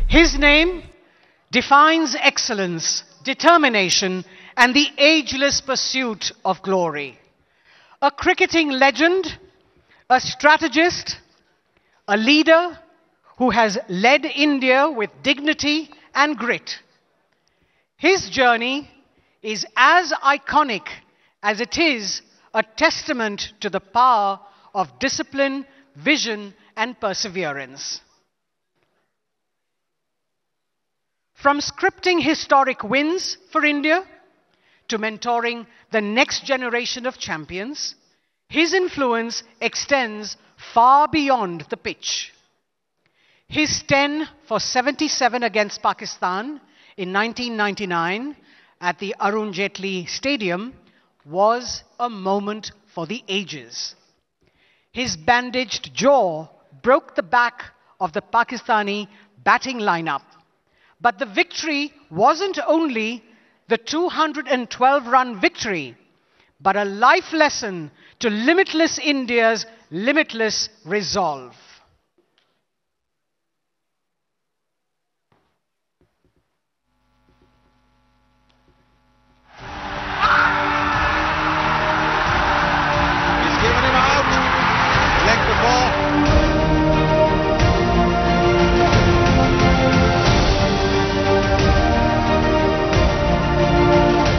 His name defines excellence, determination, and the ageless pursuit of glory. A cricketing legend, a strategist, a leader who has led India with dignity and grit. His journey is as iconic as it is a testament to the power of discipline, vision, and perseverance. From scripting historic wins for India to mentoring the next generation of champions, his influence extends far beyond the pitch. His 10 for 77 against Pakistan in 1999 at the Arun Jaitley Stadium was a moment for the ages. His bandaged jaw broke the back of the Pakistani batting lineup. But the victory wasn't only the 212-run victory, but a life lesson to limitless India's limitless resolve. He's given him out. Leg before.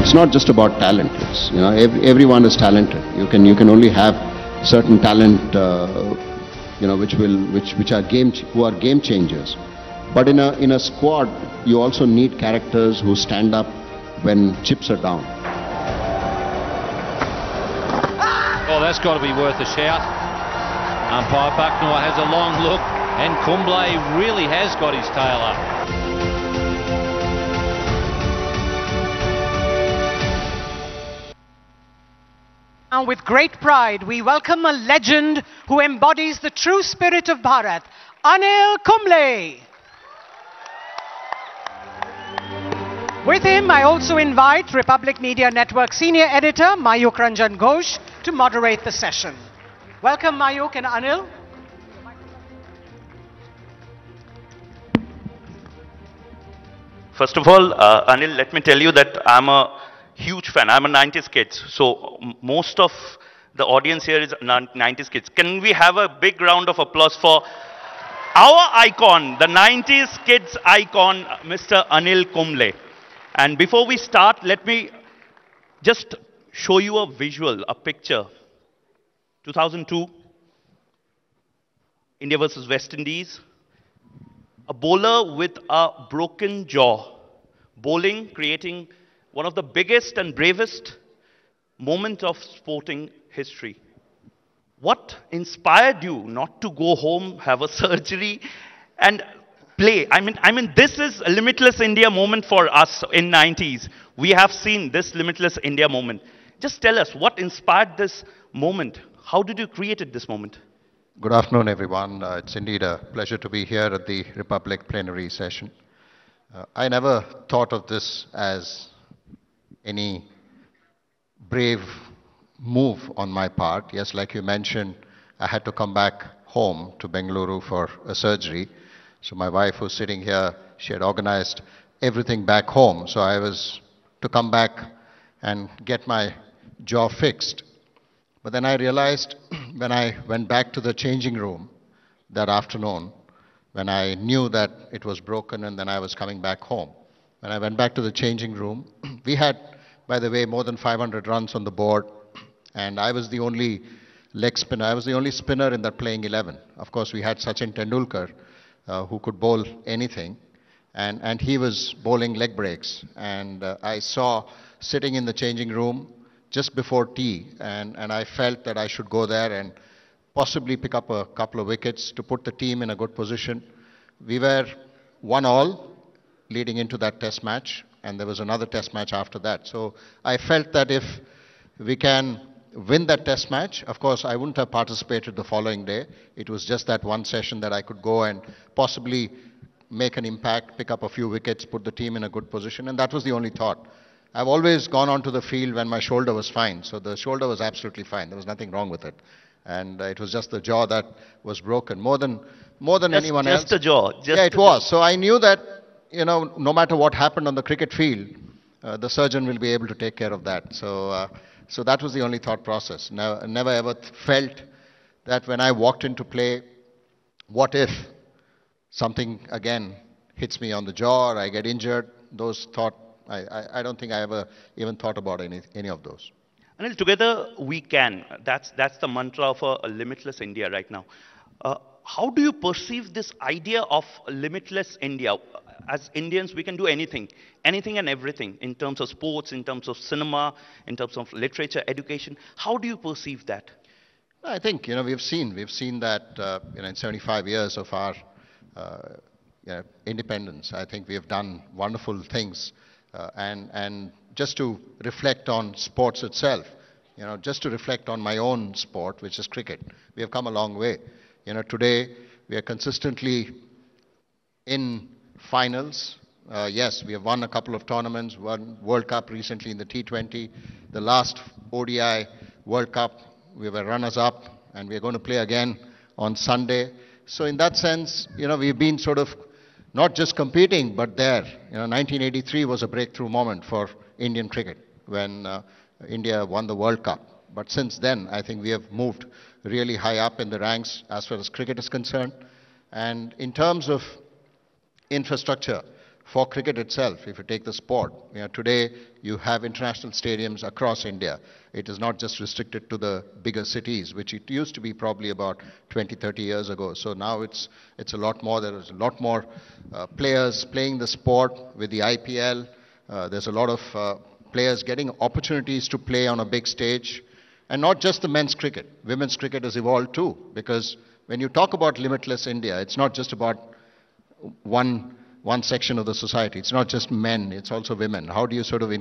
It's not just about talent. It's, everyone is talented. You can only have certain talent, which are game changers. But in a squad, you also need characters who stand up when chips are down. Oh, that's got to be worth a shout. Umpire Bucknor has a long look, and Kumble really has got his tail up. Now, with great pride, we welcome a legend who embodies the true spirit of Bharat, Anil Kumble. With him, I also invite Republic Media Network Senior Editor Mayuk Ranjan Ghosh to moderate the session. Welcome, Mayuk and Anil. First of all, Anil, let me tell you that I'm a huge fan. I'm a 90s kid. So most of the audience here is 90s kids. Can we have a big round of applause for our icon, the 90s kids icon, Mr. Anil Kumble. And before we start, let me just show you a visual, a picture. 2002, India versus West Indies. A bowler with a broken jaw. Bowling, creating one of the biggest and bravest moments of sporting history. What inspired you not to go home, have a surgery, and play? I mean, this is a limitless India moment for us in 90s. We have seen this limitless India moment. Just tell us, what inspired this moment? How did you create this moment? Good afternoon, everyone. It's indeed a pleasure to be here at the Republic Plenary session. I never thought of this as any brave move on my part. Yes, like you mentioned, I had to come back home to Bengaluru for a surgery. So my wife, who's sitting here, she had organized everything back home. So I was to come back and get my jaw fixed. But then I realized when I went back to the changing room that afternoon, when I knew that it was broken and then I was coming back home. When I went back to the changing room, we had, by the way, more than 500 runs on the board, and I was the only leg spinner. I was the only spinner in that playing 11. Of course, we had Sachin Tendulkar, who could bowl anything, and he was bowling leg breaks. And I saw sitting in the changing room just before tea, and I felt that I should go there and possibly pick up a couple of wickets to put the team in a good position. We were 1-1 leading into that test match, and there was another test match after that. So I felt that if we can win that test match, of course I wouldn't have participated the following day. It was just that one session that I could go and possibly make an impact, pick up a few wickets, put the team in a good position, and that was the only thought. I've always gone onto the field when my shoulder was fine, so the shoulder was absolutely fine. There was nothing wrong with it. And it was just the jaw that was broken, more than anyone else. Just a jaw. Yeah, it was. So I knew that, no matter what happened on the cricket field, the surgeon will be able to take care of that. So that was the only thought process. Never ever felt that when I walked into play, what if something again hits me on the jaw or I get injured? Those I don't think I ever even thought about any of those. Anil, together we can. That's the mantra of a limitless India right now. How do you perceive this idea of limitless India? As Indians, we can do anything and everything in terms of sports, in terms of cinema, in terms of literature, education. How do you perceive that? I think we've seen that in 75 years of our independence. I think we have done wonderful things, and just to reflect on sports itself, just to reflect on my own sport, which is cricket, we have come a long way. Today we are consistently in finals. Yes, we have won a couple of tournaments, won World Cup recently in the T20. The last ODI World Cup, we were runners-up, and we are going to play again on Sunday. So in that sense, we've been sort of not just competing, but there. 1983 was a breakthrough moment for Indian cricket when India won the World Cup. But since then, I think we have moved really high up in the ranks as far as cricket is concerned. And in terms of infrastructure for cricket itself, if you take the sport, today you have international stadiums across India. It is not just restricted to the bigger cities, which it used to be probably about 20, 30 years ago. So now it's a lot more. There is a lot more players playing the sport with the IPL. There's a lot of players getting opportunities to play on a big stage. And not just the men's cricket. Women's cricket has evolved too, because when you talk about limitless India, it's not just about one section of the society. It's not just men, it's also women. How do you sort of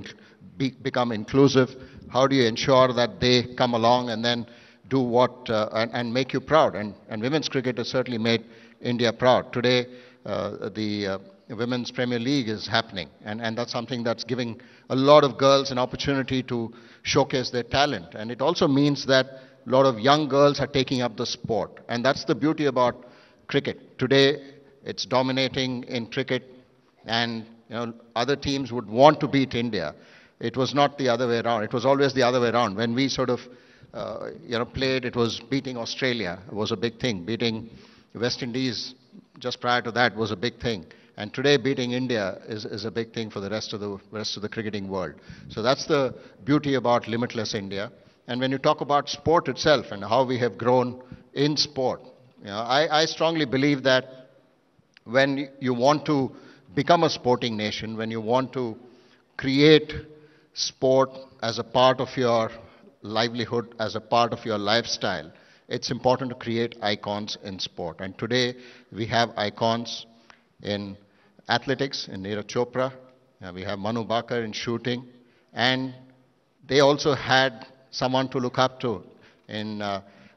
become inclusive? How do you ensure that they come along and then do what and make you proud? And women's cricket has certainly made India proud. Today, the Women's Premier League is happening, and that's something that's giving a lot of girls an opportunity to showcase their talent. And it also means that a lot of young girls are taking up the sport. And that's the beauty about cricket. Today, it's dominating in cricket, and other teams would want to beat India. It was not the other way around. It was always the other way around. When we sort of played, it was beating Australia was a big thing. Beating West Indies just prior to that was a big thing. And today, beating India is a big thing for the rest of the cricketing world. So that's the beauty about limitless India. And when you talk about sport itself and how we have grown in sport, I strongly believe that when you want to become a sporting nation, when you want to create sport as a part of your livelihood, as a part of your lifestyle, it's important to create icons in sport. And today, we have icons in athletics, in Neeraj Chopra. We have Manu Bhaker in shooting. And they also had someone to look up to in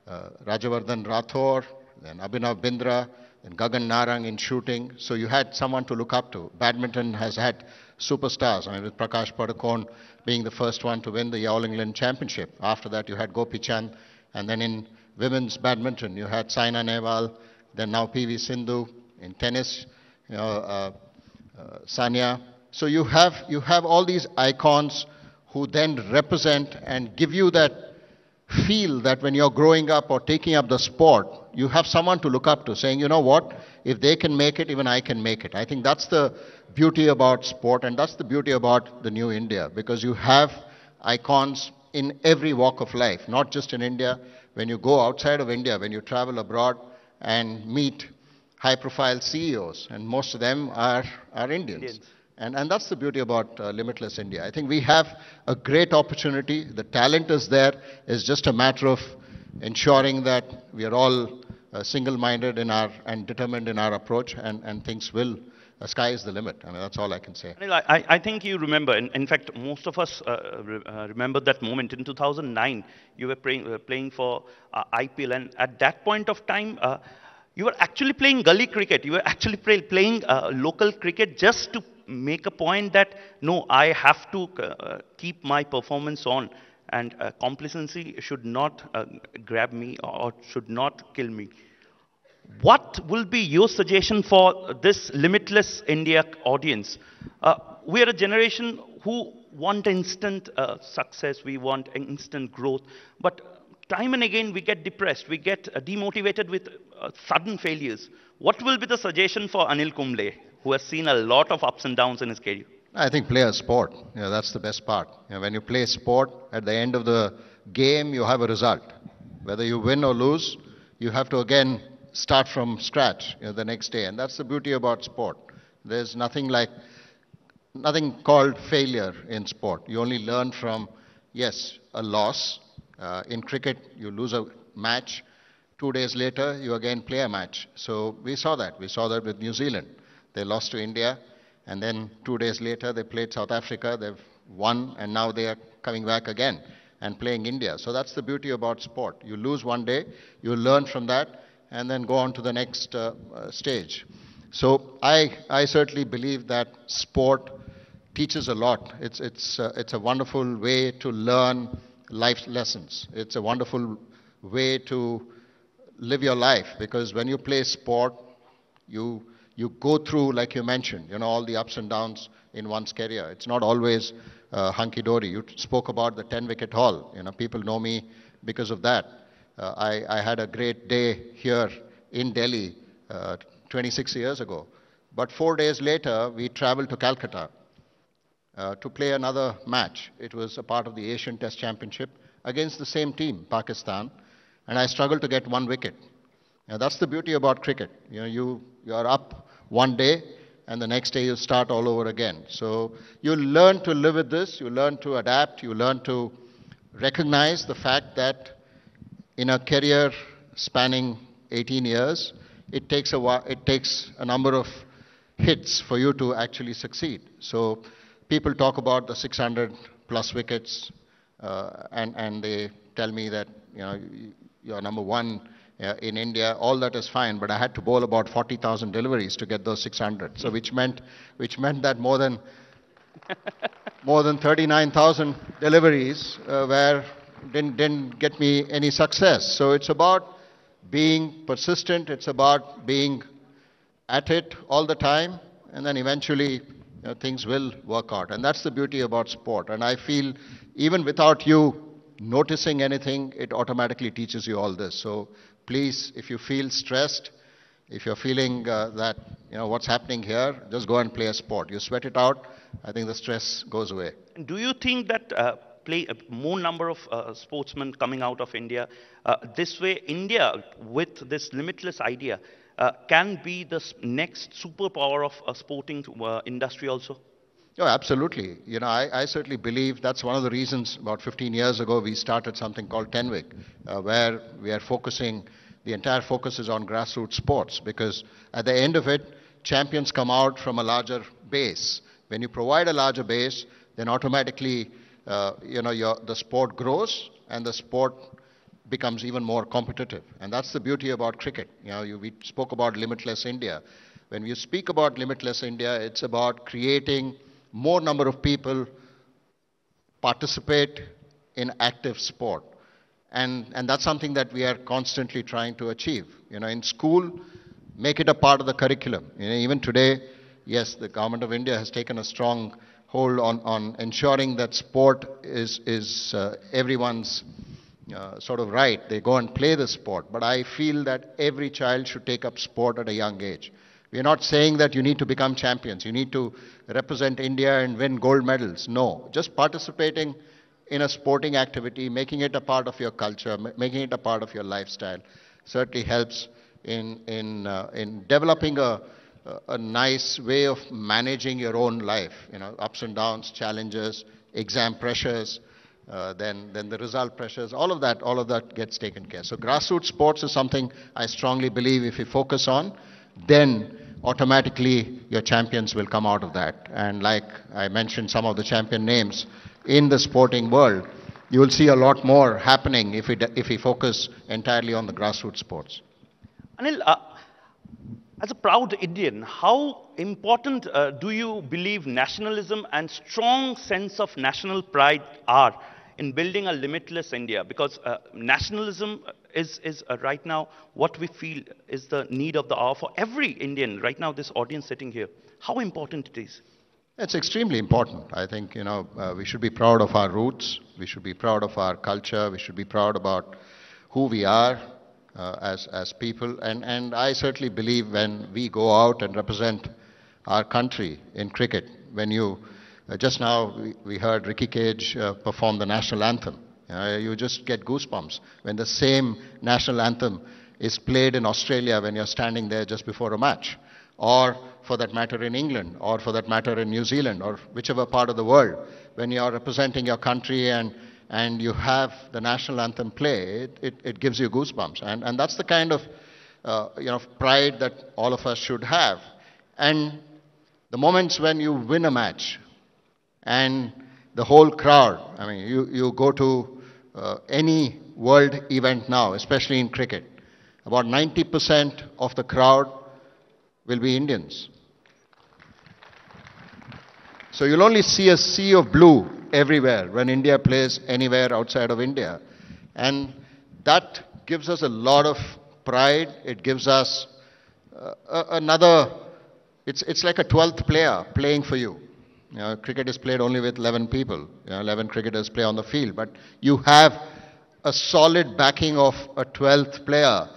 Rajavardhan Rathore, then Abhinav Bindra, and Gagan Narang in shooting. So you had someone to look up to. Badminton has had superstars. With Prakash Padukone being the first one to win the All England Championship. After that, you had Gopi Chand. And then in women's badminton, you had Saina Nehwal, then now PV Sindhu. In tennis, Sania. So you have all these icons who then represent and give you that feel that when you're growing up or taking up the sport, you have someone to look up to, saying, you know what, if they can make it, even I can make it. I think that's the beauty about sport, and that's the beauty about the new India, because you have icons in every walk of life, not just in India. When you go outside of India, when you travel abroad and meet high-profile CEOs, and most of them are Indians. And that's the beauty about Limitless India. I think we have a great opportunity. The talent is there. It's just a matter of ensuring that we are all single-minded and determined in our approach, and things will. Sky is the limit. That's all I can say. Anil, I think you remember, in fact, most of us remember that moment. In 2009, you were playing for IPL, and at that point of time, you were actually playing gully cricket. You were actually playing local cricket just to make a point that, no, I have to keep my performance on. and complacency should not grab me or should not kill me. What will be your suggestion for this limitless India audience? We are a generation who want instant success, we want instant growth, but time and again we get depressed, we get demotivated with sudden failures. What will be the suggestion for Anil Kumble, who has seen a lot of ups and downs in his career? I think play a sport. That's the best part. When you play sport, at the end of the game, you have a result. Whether you win or lose, you have to again start from scratch the next day. And that's the beauty about sport. There's nothing called failure in sport. You only learn from, yes, a loss. In cricket, you lose a match. 2 days later, you again play a match. So we saw that. We saw that with New Zealand. They lost to India. And then 2 days later, they played South Africa. They've won. And now they are coming back again and playing India. So that's the beauty about sport. You lose one day, you learn from that, and then go on to the next stage. So I certainly believe that sport teaches a lot. It's a wonderful way to learn life lessons. It's a wonderful way to live your life, because when you play sport, you go through, like you mentioned, all the ups and downs in one's career. It's not always hunky-dory. You spoke about the 10-wicket haul. People know me because of that. I had a great day here in Delhi 26 years ago. But 4 days later, we traveled to Calcutta to play another match. It was a part of the Asian Test Championship against the same team, Pakistan, and I struggled to get 1 wicket. That's the beauty about cricket. You are up one day, and the next day you start all over again. So you learn to live with this, you learn to adapt, you learn to recognize the fact that in a career spanning 18 years, it takes a number of hits for you to actually succeed. So people talk about the 600 plus wickets, and they tell me that you're number one in India. All that is fine, but I had to bowl about 40,000 deliveries to get those 600. So which meant that more than 39,000 deliveries didn't get me any success. So it's about being persistent. It's about being at it all the time, and then eventually things will work out. And that's the beauty about sport. And I feel even without you noticing anything, it automatically teaches you all this. So please, if you feel stressed, if you're feeling that what's happening here, just go and play a sport. You sweat it out, I think the stress goes away. Do you think that more number of sportsmen coming out of India, this way India, with this limitless idea, can be the next superpower of sporting industry also? Oh, absolutely. I certainly believe that's one of the reasons about 15 years ago we started something called 10-Wick, where we are focusing, the entire focus is on grassroots sports, because at the end of it, champions come out from a larger base. When you provide a larger base, then automatically the sport grows and the sport becomes even more competitive. And that's the beauty about cricket. We spoke about limitless India. When you speak about limitless India, it's about creating more number of people participate in active sport. And that's something that we are constantly trying to achieve. In school, make it a part of the curriculum. Even today, yes, the government of India has taken a strong hold on ensuring that sport is everyone's sort of right. They go and play the sport. But I feel that every child should take up sport at a young age. We are not saying that you need to become champions. You need to represent India and win gold medals. No, just participating in a sporting activity, making it a part of your culture, making it a part of your lifestyle, certainly helps in developing a nice way of managing your own life. Ups and downs, challenges, exam pressures, then the result pressures, all of that gets taken care. So grassroots sports is something I strongly believe if you focus on, then automatically your champions will come out of that. And like I mentioned some of the champion names in the sporting world, you will see a lot more happening if we focus entirely on the grassroots sports. Anil, as a proud Indian, how important do you believe nationalism and strong sense of national pride are in building a limitless India, because nationalism is right now what we feel is the need of the hour for every Indian, right now this audience sitting here. How important it is? It's extremely important. I think, we should be proud of our roots. We should be proud of our culture. We should be proud about who we are as people. And I certainly believe when we go out and represent our country in cricket, when you, just now we heard Ricky Cage perform the national anthem. You just get goosebumps when the same national anthem is played in Australia when you're standing there just before a match, or for that matter in England, or for that matter in New Zealand, or whichever part of the world, when you're representing your country and you have the national anthem play, it gives you goosebumps. And that's the kind of pride that all of us should have. And the moments when you win a match and the whole crowd, I mean, you go to any world event now, especially in cricket, about 90% of the crowd will be Indians. So you'll only see a sea of blue everywhere when India plays anywhere outside of India. And that gives us a lot of pride. It gives us it's like a 12th player playing for you. Cricket is played only with 11 people. 11 cricketers play on the field. But you have a solid backing of a 12th player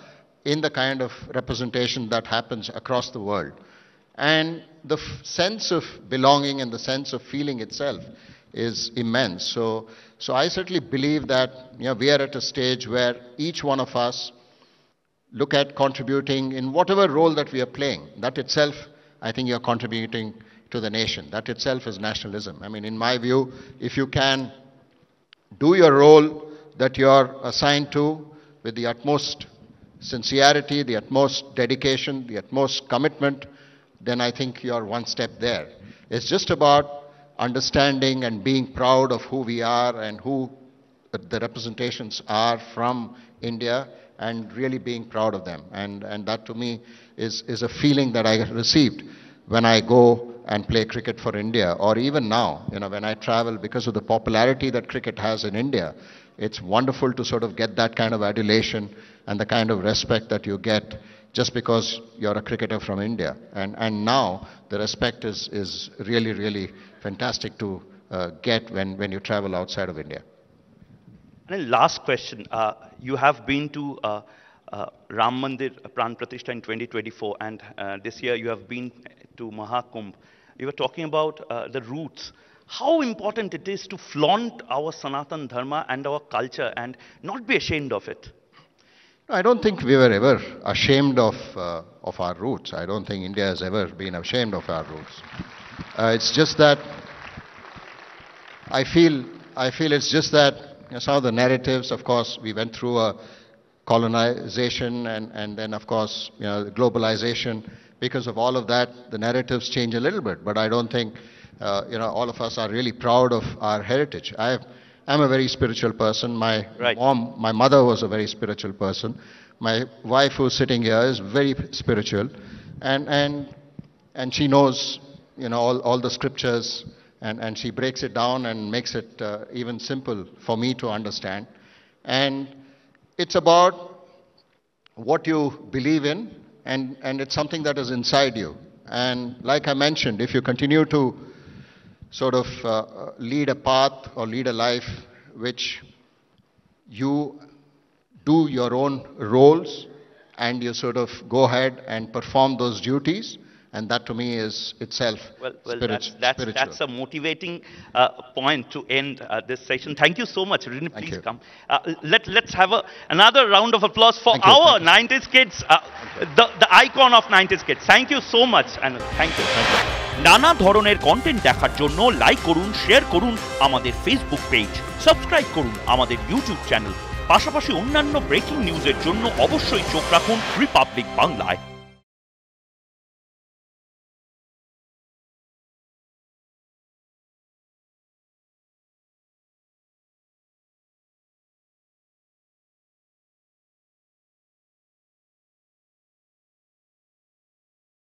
in the kind of representation that happens across the world. And the sense of belonging and the sense of feeling itself is immense. So I certainly believe that we are at a stage where each one of us look at contributing in whatever role that we are playing. That itself, I think you're contributing to the nation. That itself is nationalism. I mean, in my view, if you can do your role that you're assigned to with the utmost sincerity, the utmost dedication, the utmost commitment, then I think you're one step there. It's just about understanding and being proud of who we are and who the representations are from India, and really being proud of them. And that to me is a feeling that I received when I go and play cricket for India, or even now, when I travel, because of the popularity that cricket has in India. It's wonderful to sort of get that kind of adulation and the kind of respect that you get just because you're a cricketer from India. And now the respect is really, really fantastic to get when you travel outside of India. And last question. You have been to Ram Mandir Pran Pratishtha in 2024, and this year you have been to Mahakumbh. You were talking about the roots. How important it is to flaunt our Sanatan Dharma and our culture and not be ashamed of it. I don't think we were ever ashamed of our roots. I don't think India has ever been ashamed of our roots. It's just that I feel it's just that some of the narratives, of course, we went through a colonization and then, of course, the globalization. Because of all of that, the narratives change a little bit. But I don't think, all of us are really proud of our heritage. I'm a very spiritual person. My mother was a very spiritual person. My wife, who's sitting here, is very spiritual, and she knows, all the scriptures, and she breaks it down and makes it even simple for me to understand. And it's about what you believe in, and it's something that is inside you. And like I mentioned, if you continue to sort of lead a path or lead a life which you do your own roles and you sort of go ahead and perform those duties, and that to me is itself spiritual. That's a motivating point to end this session. Thank you so much. Rini, please come. Let's have another round of applause for our 90s kids, the icon of 90s kids. Thank you so much, Anil. Thank you. নানা ধরনের content দেখার জন্য like করুন, share করুন আমাদের Facebook page, subscribe করুন আমাদের YouTube channel. পাশাপাশি অন্যান্য ব্রেকিং নিউজের জন্য অবশ্যই চোখ রাখুন রিপাবলিক বাংলায়।